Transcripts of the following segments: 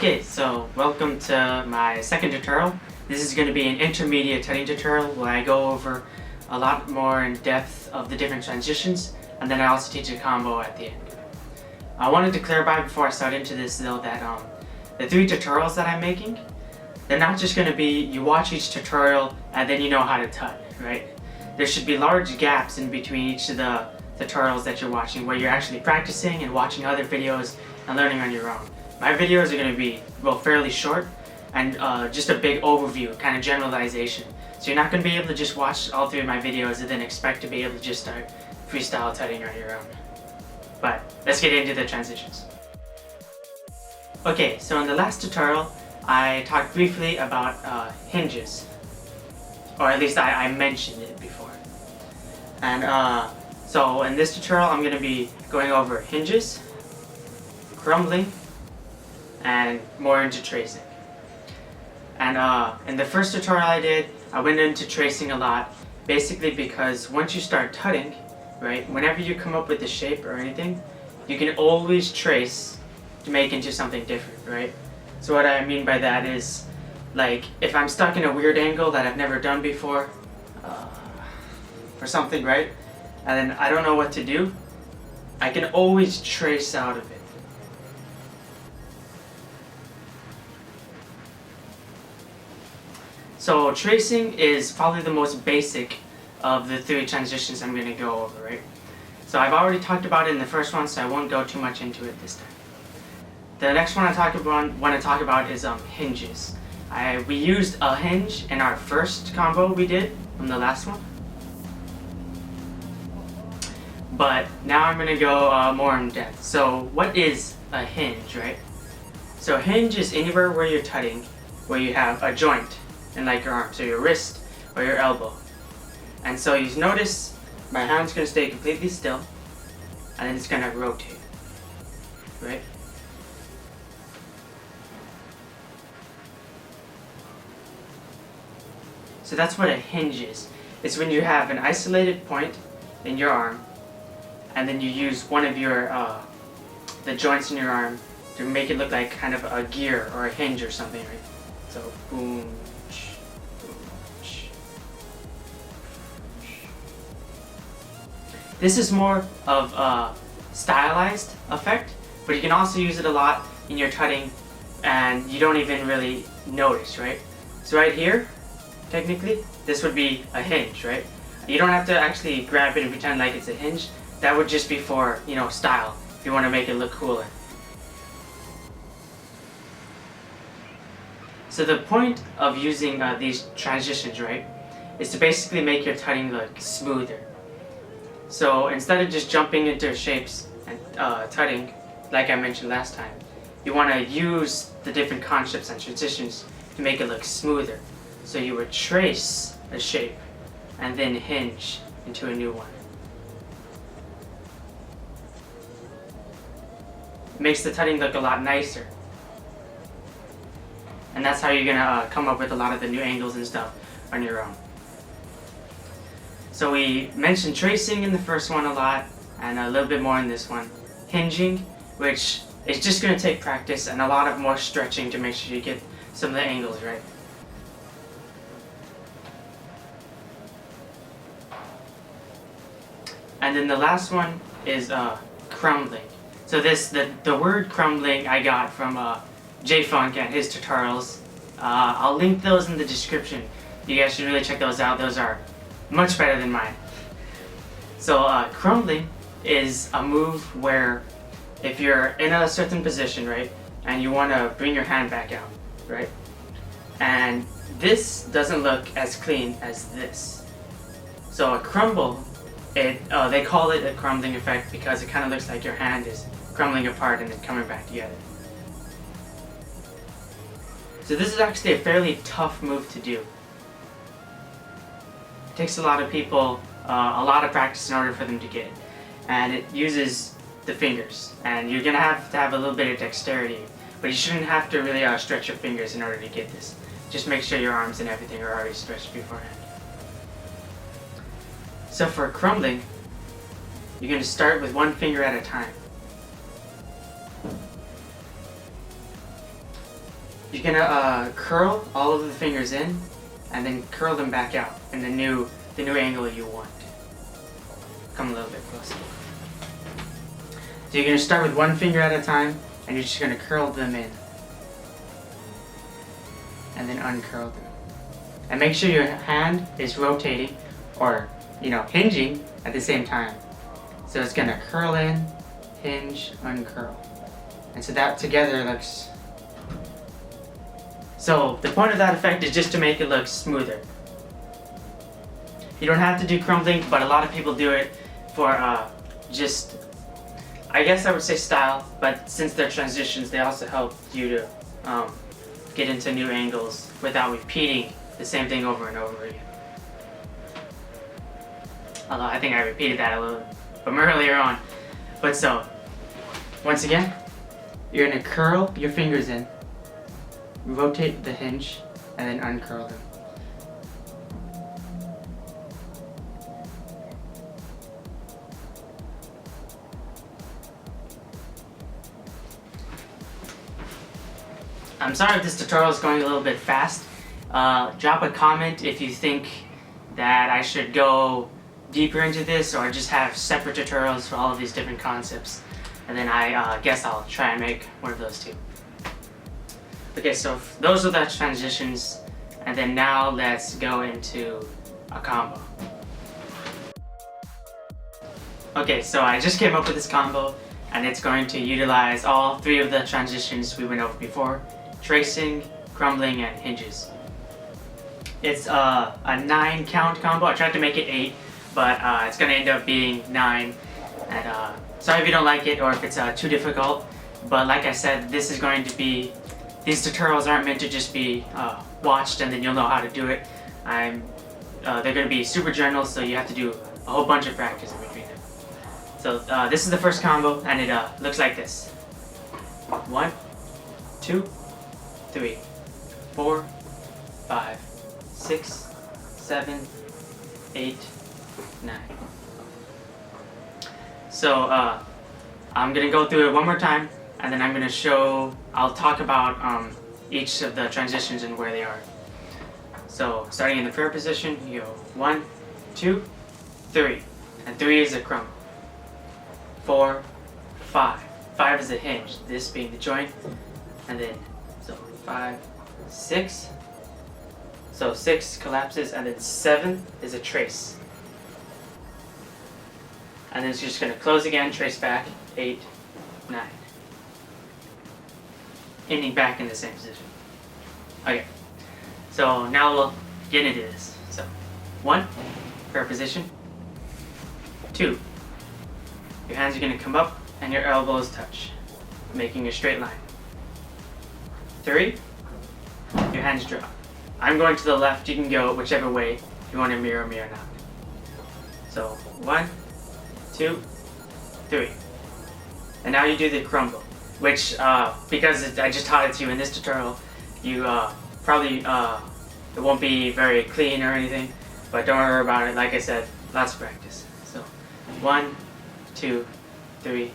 Okay, so welcome to my second tutorial. This is going to be an intermediate tutting tutorial where I go over a lot more in depth of the different transitions, and then I also teach a combo at the end. I wanted to clarify before I start into this though that the 3 tutorials that I'm making, they're not just going to be you watch each tutorial and then you know how to tut, right? There should be large gaps in between each of the tutorials that you're watching where you're actually practicing and watching other videos and learning on your own. My videos are going to be, well, fairly short and just a big overview, kind of generalization. So you're not going to be able to just watch all 3 of my videos and then expect to be able to just start freestyle tutting on your own. But let's get into the transitions. Okay, so in the last tutorial, I talked briefly about hinges. Or at least I mentioned it before. And so in this tutorial, I'm going to be going over hinges, crumbling, and more into tracing. And in the first tutorial I did, I went into tracing a lot, basically because once you start tutting, right, whenever you come up with a shape or anything, you can always trace to make into something different, right? So what I mean by that is, like, if I'm stuck in a weird angle that I've never done before, or something, right, and then I don't know what to do, I can always trace out of it. So tracing is probably the most basic of the 3 transitions I'm going to go over, right? So I've already talked about it in the first one, so I won't go too much into it this time. The next one I want to talk about is hinges. We used a hinge in our first combo we did from the last one. But now I'm going to go more in depth. So what is a hinge, right? So a hinge is anywhere where you're tutting, where you have a joint in like your arm, so your wrist or your elbow. And so you notice my hand's going to stay completely still, and then it's going to rotate, right? So that's what a hinge is. It's when you have an isolated point in your arm, and then you use one of your the joints in your arm to make it look like kind of a gear or a hinge or something, right? So boom. This is more of a stylized effect, but you can also use it a lot in your tutting and you don't even really notice, right? So right here, technically, this would be a hinge, right? You don't have to actually grab it and pretend like it's a hinge. That would just be for, you know, style, if you want to make it look cooler. So the point of using these transitions, right, is to basically make your tutting look smoother. So instead of just jumping into shapes and tutting, like I mentioned last time, you want to use the different concepts and transitions to make it look smoother. So you would trace a shape and then hinge into a new one. It makes the tutting look a lot nicer. And that's how you're going to come up with a lot of the new angles and stuff on your own. So we mentioned tracing in the first one a lot, and a little bit more in this one. Hinging, which is just going to take practice and a lot of more stretching to make sure you get some of the angles right. And then the last one is crumbling. So the word crumbling I got from J-Funk and his tutorials. I'll link those in the description. You guys should really check those out. Those are much better than mine. So crumbling is a move where if you're in a certain position, right, and you want to bring your hand back out, right, and this doesn't look as clean as this. So a crumble, they call it a crumbling effect because it kind of looks like your hand is crumbling apart and then coming back together. So this is actually a fairly tough move to do. It takes a lot of people, a lot of practice in order for them to get it. And it uses the fingers. And you're going to have a little bit of dexterity. But you shouldn't have to really stretch your fingers in order to get this. Just make sure your arms and everything are already stretched beforehand. So for crumbling, you're going to start with one finger at a time. you're gonna curl all of the fingers in, and then curl them back out in the new angle you want. Come a little bit closer. So you're gonna start with one finger at a time, and you're just gonna curl them in, and then uncurl them. And make sure your hand is rotating, or hinging at the same time. So it's gonna curl in, hinge, uncurl, and so that together looks. So the point of that effect is just to make it look smoother. You don't have to do crumbling, but a lot of people do it for just, I guess I would say style, but since they're transitions, they also help you to get into new angles without repeating the same thing over and over again. Although I think I repeated that a little from earlier on. But so, once again, you're gonna curl your fingers in, rotate the hinge, and then uncurl them. I'm sorry if this tutorial is going a little bit fast. Drop a comment if you think that I should go deeper into this or just have separate tutorials for all of these different concepts. And then I guess I'll try and make one of those too. Okay, so those are the transitions, and then now let's go into a combo. Okay, so I just came up with this combo, and it's going to utilize all three of the transitions we went over before: tracing, crumbling, and hinges. It's a 9 count combo. I tried to make it 8, but it's going to end up being 9. And sorry if you don't like it or if it's too difficult, but like I said, this is going to be, these tutorials aren't meant to just be watched and then you'll know how to do it. They're going to be super general, so you have to do a whole bunch of practice in between them. So this is the first combo, and it looks like this. 1, 2, 3, 4, 5, 6, 7, 8, 9. So I'm gonna go through it one more time, and then I'm gonna I'll talk about each of the transitions and where they are. So starting in the prayer position, you go 1, 2, 3, and 3 is a crumble. 4, 5. 5 is a hinge, this being the joint, and then so 5, 6. So 6 collapses, and then 7 is a trace. And then it's just going to close again, trace back, 8, 9. Ending back in the same position. Okay, so now we'll get into this. So 1, prayer position. 2, your hands are going to come up and your elbows touch, making a straight line. 3, your hands drop. I'm going to the left, you can go whichever way you want to mirror me or not. So 1, 2, 3. And now you do the crumble, which because I just taught it to you in this tutorial, you probably it won't be very clean or anything, but don't worry about it. Like I said, lots of practice. So 1, 2, 3.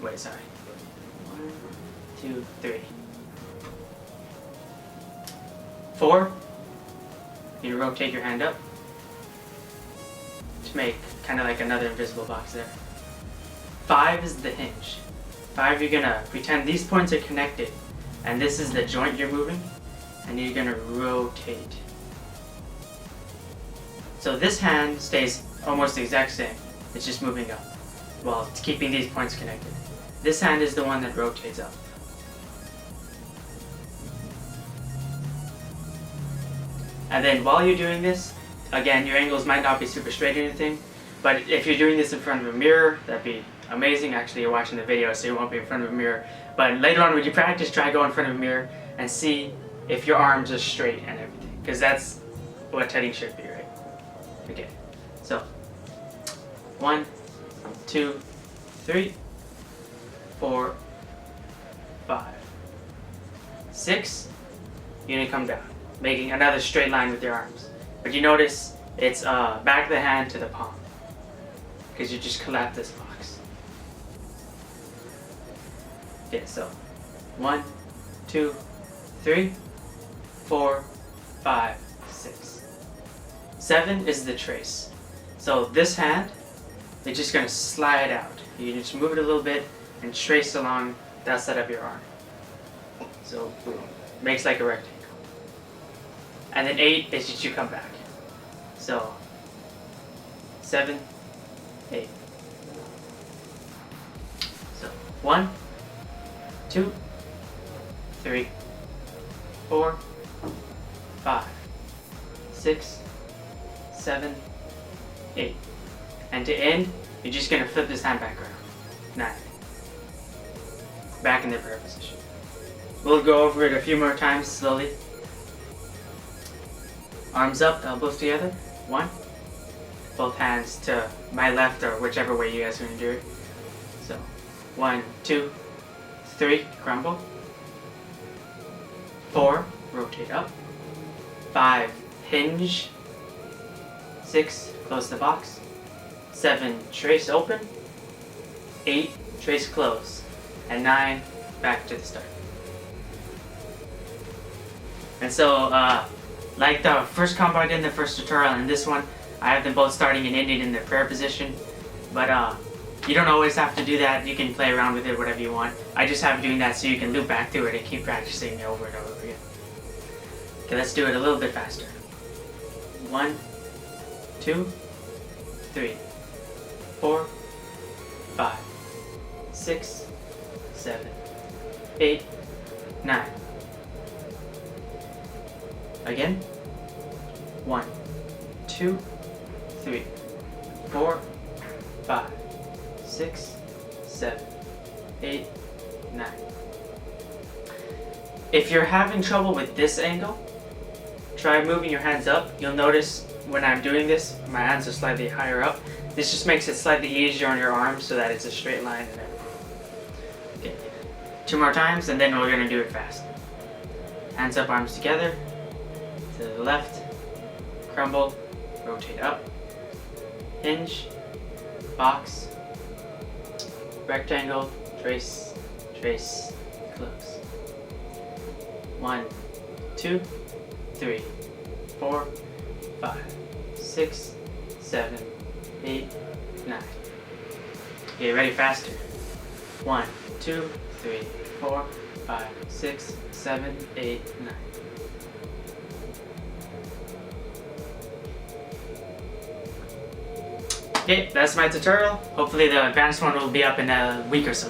Wait, sorry. 1, 2, 3. 4, you rotate your hand up to make kind of like another invisible box there. 5 is the hinge. 5, you're gonna pretend these points are connected, and this is the joint you're moving, and you're gonna rotate. So this hand stays almost the exact same. It's just moving up while it's keeping these points connected. This hand is the one that rotates up. And then while you're doing this, again, your angles might not be super straight or anything, but if you're doing this in front of a mirror, that'd be amazing. Actually, you're watching the video, so you won't be in front of a mirror. But later on when you practice, try to go in front of a mirror and see if your arms are straight and everything, because that's what tutting should be, right? Okay, so 1, 2, 3, 4, 5, 6. You're gonna come down, making another straight line with your arms. But you notice it's back of the hand to the palm, because you just collapse this box. Okay, so 1, 2, 3, 4, 5, 6. 7 is the trace. So this hand, it's just gonna slide out. You just move it a little bit and trace along that side of your arm. So boom, makes like a rectangle. And then 8 is just you come back. So 7, 8. So 1, 2, 3, 4, 5, 6, 7, 8. And to end, you're just gonna flip this hand back around. 9. Back in the prayer position. We'll go over it a few more times slowly. Arms up, elbows together. 1. Both hands to my left or whichever way you guys are gonna do it. So 1, 2, 3, crumble. 4, rotate up. 5, hinge. 6, close the box. 7, trace open. 8, trace close. And 9, back to the start. And so, like the first combo I did in the first tutorial and this one, I have them both starting and ending in the prayer position. But you don't always have to do that. You can play around with it whatever you want. I just have doing that so you can loop back through it and keep practicing over and over again. Okay, let's do it a little bit faster. 1, 2, 3, 4, 5, 6, 7, 8, 9. Again. 1, 2, 3, 4, 5, 6, 7, 8, 9. If you're having trouble with this angle, try moving your hands up. You'll notice when I'm doing this, my hands are slightly higher up. This just makes it slightly easier on your arms so that it's a straight line and everything. Okay. 2 more times and then we're gonna do it fast. Hands up, arms together. To the left, crumble, rotate up, hinge, box, rectangle, trace, trace, close. 1, 2, 3, 4, 5, 6, 7, 8, 9. Okay, ready faster. 1, 2, 3, 4, 5, 6, 7, 8, 9. Okay, that's my tutorial. Hopefully the advanced one will be up in a week or so.